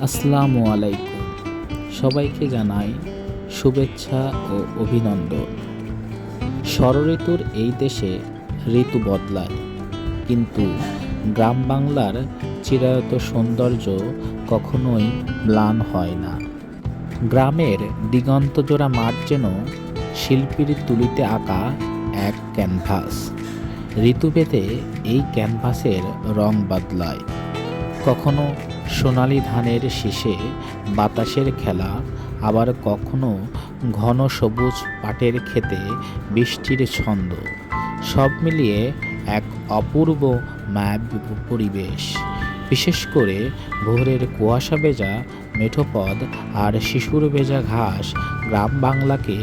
আসসালামু আলাইকুম। সবাইকে জানাই শুভেচ্ছা ও অভিনন্দন। ষড়ঋতুর এই দেশে ঋতু বদলায়, কিন্তু গ্রাম বাংলার চিরায়ত সৌন্দর্য কখনোই ম্লান হয় না। গ্রামের দিগন্তজোড়া মাঠ যেন শিল্পীর তুলিতে আঁকা এক ক্যানভাস। ঋতুভেদে এই ক্যানভাসের রং বদলায়, কখনো সোনালি ধানের শীষে বাতাসের খেলা, আবার কখনো ঘন সবুজ পাটের ক্ষেতে বৃষ্টির ছন্দ। সব মিলিয়ে এক অপূর্ব মায়াবী পরিবেশ। বিশেষ করে ভোরের কুয়াশা ভেজা মেঠোপথ আর শিশুর ভেজা ঘাস গ্রাম বাংলাকে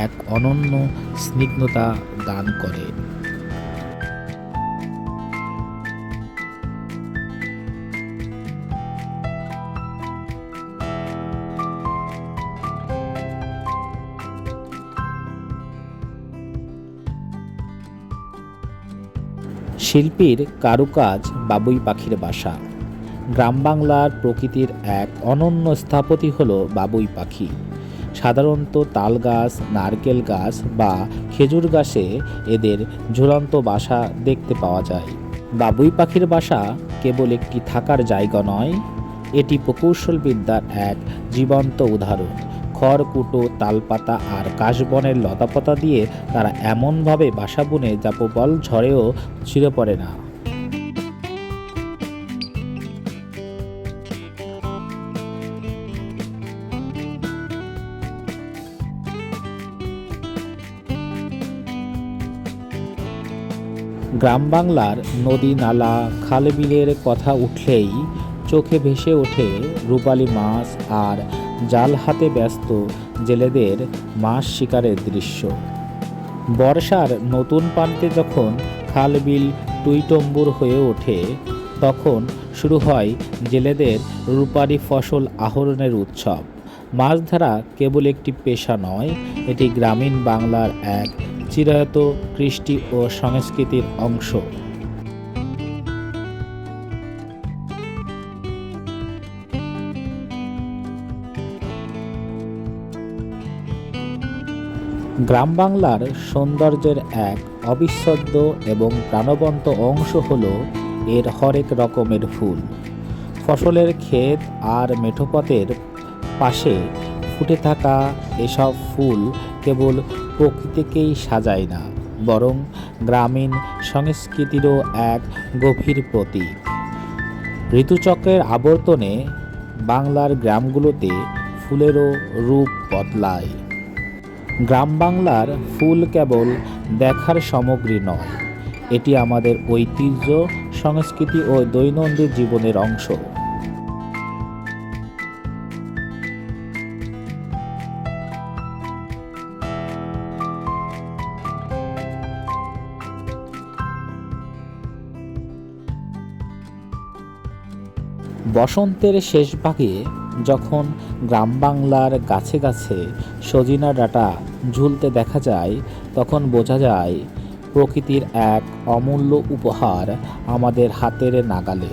এক অনন্য স্নিগ্ধতা দান করে। শিল্পীর কারুকাজ বাবুই পাখির বাসা। গ্রাম বাংলার প্রকৃতির এক অনন্য স্থাপতি হল বাবুই পাখি। সাধারণত তাল গাছ, নারকেল গাছ বা খেজুর গাছে এদের ঝুলন্ত বাসা দেখতে পাওয়া যায়। বাবুই পাখির বাসা কেবল একটি থাকার জায়গা নয়, এটি প্রকৌশল বিদ্যার এক জীবন্ত উদাহরণ। খড়কুটো, তালপাতা আর কাশবনের লতাপাতা দিয়ে তারা এমনভাবে বাসা বুনে যা প্রবল ঝড়েও ছিঁড়ে পড়ে না। গ্রাম বাংলার নদী, নালা, খাল, বিলের কথা উঠলেই চোখে ভেসে ওঠে রূপালী মাছ আর জাল হাতে ব্যস্ত জেলেদের মাছ শিকারের দৃশ্য। বর্ষার নতুন পানিতে যখন খাল বিল টইটম্বুর হয়ে ওঠে, তখন শুরু হয় জেলেদের রূপালী ফসল আহরণের উৎসব। মাছ ধরা কেবল একটি পেশা নয়, এটি গ্রামীণ বাংলার এক চিরায়ত কৃষ্টি ও সংস্কৃতির অংশ। গ্রাম বাংলার সৌন্দর্যের এক অবিচ্ছেদ্য এবং প্রাণবন্ত অংশ হল এর হরেক রকমের ফুল। ফসলের ক্ষেত আর মেঠোপথের পাশে ফুটে থাকা এসব ফুল কেবল প্রকৃতিকেই সাজায় না, বরং গ্রামীণ সংস্কৃতিরও এক গভীর প্রতীক। ঋতুচক্রের আবর্তনে বাংলার গ্রামগুলোতে ফুলেরও রূপ বদলায়। গ্রাম বাংলার ফুল কেবল দেখার সামগ্রী নয়, এটি আমাদের ঐতিহ্য, সংস্কৃতি ও দৈনন্দিন জীবনের অংশ। বসন্তের শেষ ভাগে যখন গ্রাম বাংলার গাছে গাছে সজিনা ডাঁটা ঝুলতে দেখা যায়, তখন বোঝা যায় প্রকৃতির এক অমূল্য উপহার আমাদের হাতের নাগালে।